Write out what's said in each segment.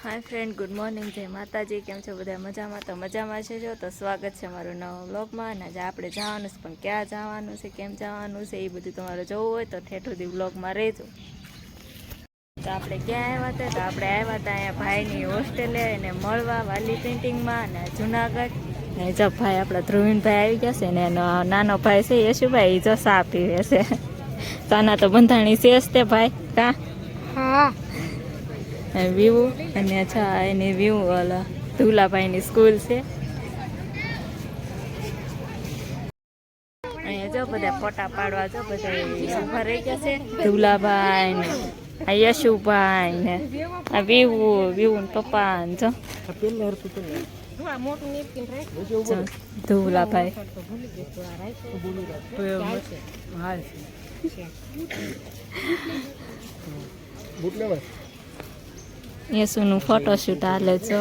Hi friend, good morning. जय माताजी। केम छो बधा? मजामां? तो मजामां छे जो। तो स्वागत है मारू नवा व्लॉगमां। ने आज आपणे जवानुं छे, पण क्यां जवानुं छे, केम जवानुं छे, ए बधुं तमारे जोवुं होय तो ठेठ सुधी व्लॉगमां रहेजो। तो आपणे क्यां आव्या हता? तो आपणे आव्या हता अहींया भाईनी होस्टेले એને મળવા વાલી પેઇન્ટિંગમાં ને જુનાગઢ ને જો ભાઈ આપણા ધ્રુવીનભાઈ આવી ગયા છે ને એનો નાનો ભાઈ છે યશુભાઈ, એ જો સા પીવે છે। સાના તો બંધાણી છે જ તે ભાઈ કા? હા। વ્યૂ અને અચ્છા એની વ્યૂ ઓલા ધુલાભાઈની સ્કૂલ છે। અહીંયા જો બધા ફોટા પાડવા જો બધા ઊભા રહી ગયા છે। ધુલાભાઈ ને આ યશુભાઈ ને આ વ્યૂ ને પપ્પા ને જો ધુલાભાઈ યશુનું ફોટોશૂટ હાલે છો।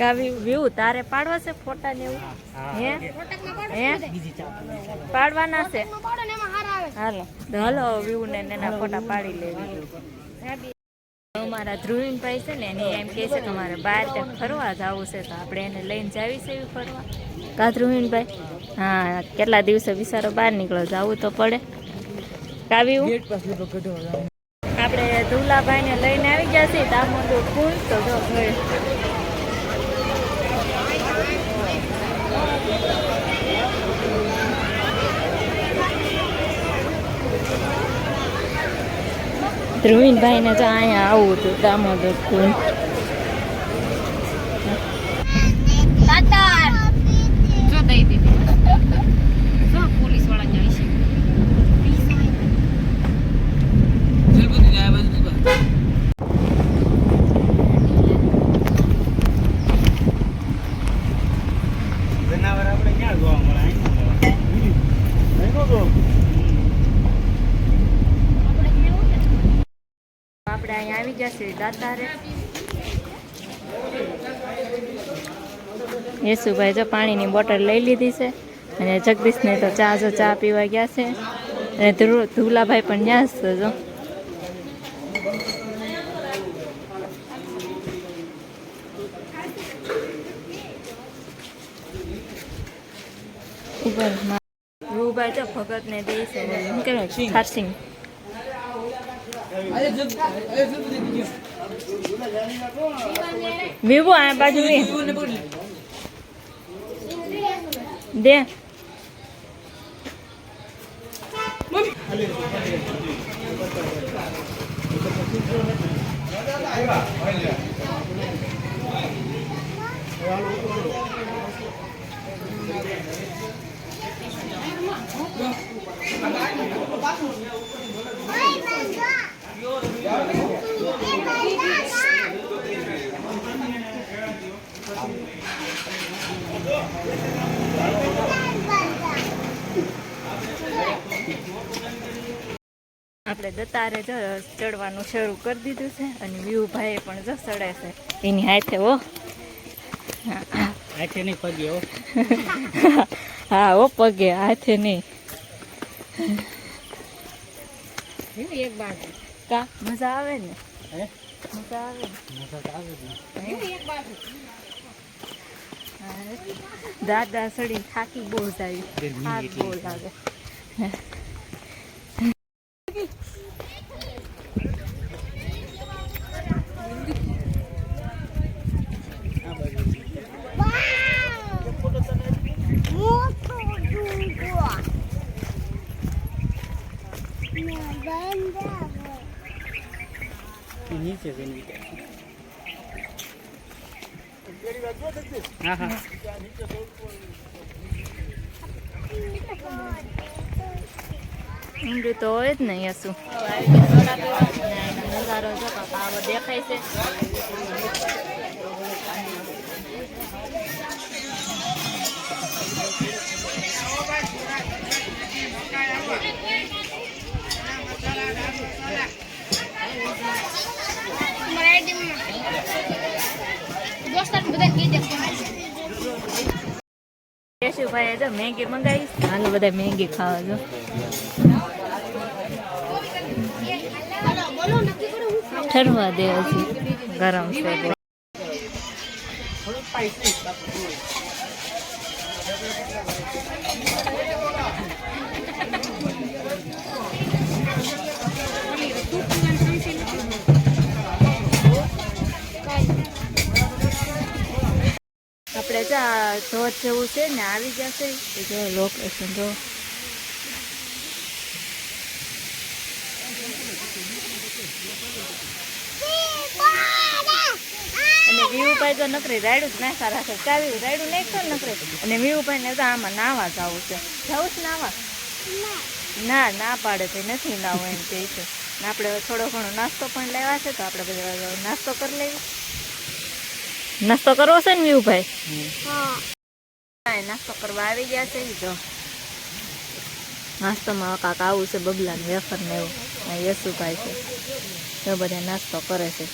કાવી વ્યૂ તારે પાડવા છે ફોટા ને એવું? હે પાડવાના છે? હાલો હાલો વ્યૂ ને એના ફોટા પાડી લેવી। અમારા ધ્રુવીનભાઈ છે ને એને એમ કહે છે કે અમારે બહાર ત્યાં ફરવા જવું છે, તો આપણે એને લઈને જાવી છે એવી ફરવા કા ધ્રુવીનભાઈ? હા, કેટલા દિવસે બિચારો બહાર નીકળો, જવું તો પડે કાવ્યું। આપણે ધુલાભાઈને લઈને આવી ગયા છીએ દામોદર કુંડ। તો જો ધ્રુવીનભાઈને જો અહીંયા આવું હતું દામોદર કુંડ। જો દઈ દીધી જો પોલીસ વાળા જાય છે। આપણે અહીંયા આવી ગયા છીએ દાતારે। યેસુભાઈ જો પાણીની બોટલ લઈ લીધી છે અને જગદીશને તો ચા પીવા ગયા છે અને ધુલાભાઈ પણ ત્યાં જ છે જો। રૂભાઈ તો ભગતને દે છે શું કહેવાય ખારસિંગ। વિવો આ બાજુ દે આપણે દતારે જો ચડવાનું શરૂ કરી દીધું છે અને વ્યૂભાઈએ પણ જો ચડે છે એની હાથે। હો હાથે નહીં પગે હો। હા હો પગે, હાથે નહીં। એક બાજુ કા મજા આવે ને? મજા આવે દાદા સડી થાકી બહુ જાય, હાથ બહુ લાગે। नीचे से नीचे हाँ हाँ ઊંડું તો હોય જ ને યસુ। નજારો જો આવો દેખાય છે। યશુભાઈ જો મેગી મંગાવી, હાલો બધા મેગી ખાવા જો। ઠરવા દે હજી ગરમ છે બહુ. આપણે ત્યાં ધોધ જેવું છે ને આવી જશે જો લોકેશન જો. અને વીવુભાઈ તો નકરી રાયડું જ નાખા રાખે ચાવી રાયડું નાખતો નકરે. અને વીવુભાઈ ને તો આમાં નાવા જવું છે. જવું છે નાવા? ના ના પાડે તો નથી નાવું એમ કહે છે. ને આપણે થોડો ઘણો નાસ્તો પણ લેવા છે તો આપણે બધા નાસ્તો કરી લેવી. નાસ્તો કરવો છે ને વીવુભાઈ? નાસ્તો કરવા આવી ગયા છે જો. નાસ્તામાં કાંક આવું છે બબલા ને વેફર ને એવું. યશુભાઈ છે તો બધા નાસ્તો કરે છે.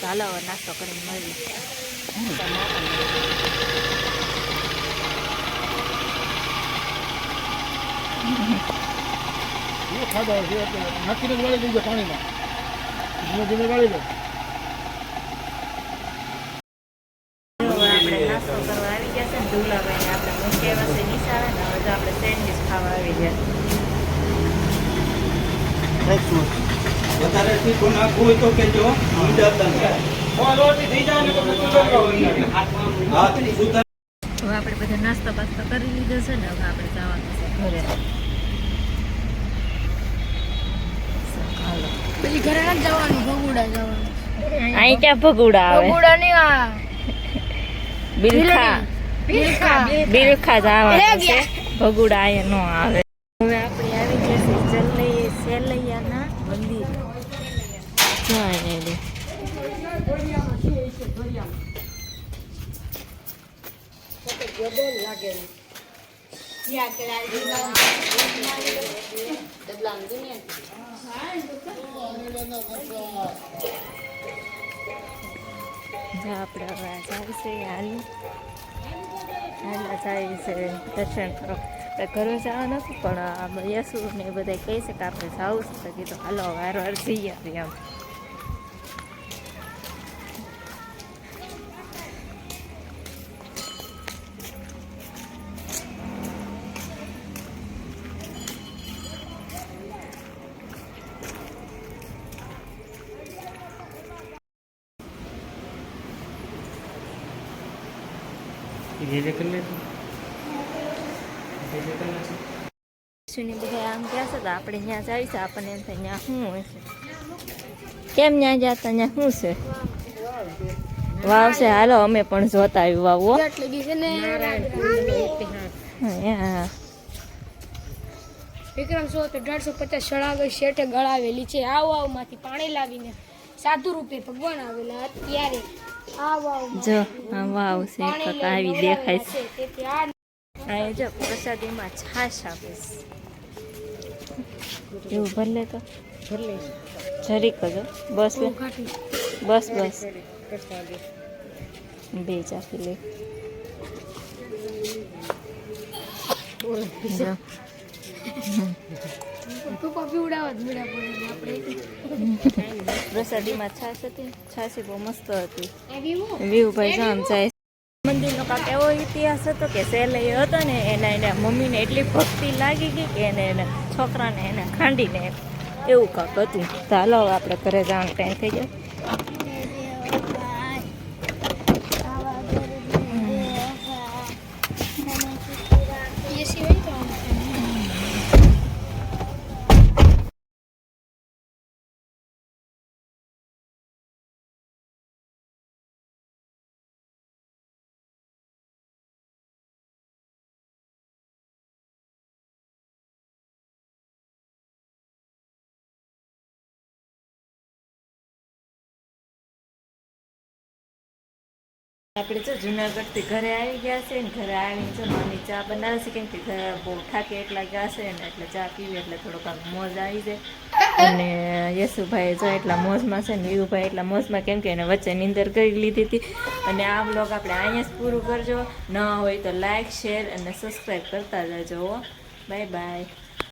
ચાલો હવે નાસ્તો કરીને મળીએ. આપણે નાસ્તો કરવા આવી ગયા છે ને ઢુલાભાઈ ને આપણે મૂકી આવ્યા છે નિશાળે ને હવે તો આપણે સેન્ડવીચ ખાવા આવી ગયા. વધારે તીખું નાખવું હોય તો કેજો. હવે આપણે બધા નાસ્તો પાસ્તો કરી લીધો છે ને હવે આપણે જવાનું છે ઘરે. પછી ઘરે નથી જવાનું, ભગુડા જવાનું. અહીં ક્યાં ભગુડા આવે? ભગુડા નહીં, આ બિલખા બિલખા જવાનું છે. ગયા. ભગુડા અહીંયા નો આવે. હવે આપણે આવી જશે સેલૈયાના મંદિર. આપણે હવે જાય છે હાલા જાય છે દર્શન કરો. ઘરે જવા નથી પણ યશુ ને બધા કહે છે કે આપણે જવું છે તો કીધું હાલો વાર વાર જઈએ આપણે આમ. બધા આમ ગયા છે તો આપણે ત્યાં જાય છે. આપણને એમ થાય ત્યાં શું હશે, કેમ ત્યાં જતા ત્યાં શું છે? વાવ છે. હાલો અમે પણ જોતા આવ્યું વાવ. વિક્રમ 150 સળાગર શેઠે ગળાવેલી છે. આ વાવમાંથી પાણી લાવીને સાધુ રૂપે ભગવાન આવેલા. અત્યારે આ વાવ જો આ વાવ છે આવી દેખાય છે. તેથી આ અહીં જો પ્રસાદીમાં છાશ આપે છે. એવું ભરલે તો જરીક જ બસ લે. બસ બસ બે ચાપી લે. જો પ્રસાદીમાં છાશ હતી. છાશી બહુ મસ્ત હતી. વીવુભાઈ જામ જાય. મંદિરનો કાંક એવો ઇતિહાસ હતો કે સેલૈયો હતો ને એના મમ્મીને એટલી ભક્તિ લાગી ગઈ કે એને છોકરાને એને ખાંડીને એવું કાંક હતું. તો હાલો હવે આપણે ઘરે જવાનું ટાઈમ થઈ જાય. આપણે જો જુનાગઢથી ઘરે આવી ગયા છે ને ઘરે આવીને જો મમ્મી ચા બનાવે છે કેમ કે ઘરે બહુ થાકે એટલા ગયા છે ને એટલે ચા પીવી એટલે થોડોક આમ મોજ આવી જાય. અને યશુભાઈ જો એટલા મોજમાં છે ને વીવુભાઈ એટલા મોજમાં કેમ કે એને વચ્ચે નીંદર કરી લીધી હતી. અને આ બ્લોગ આપણે અહીંયા જ પૂરું કરજો. ન હોય તો લાઈક શેર અને સબસ્ક્રાઈબ કરતા જજો. Bye bye.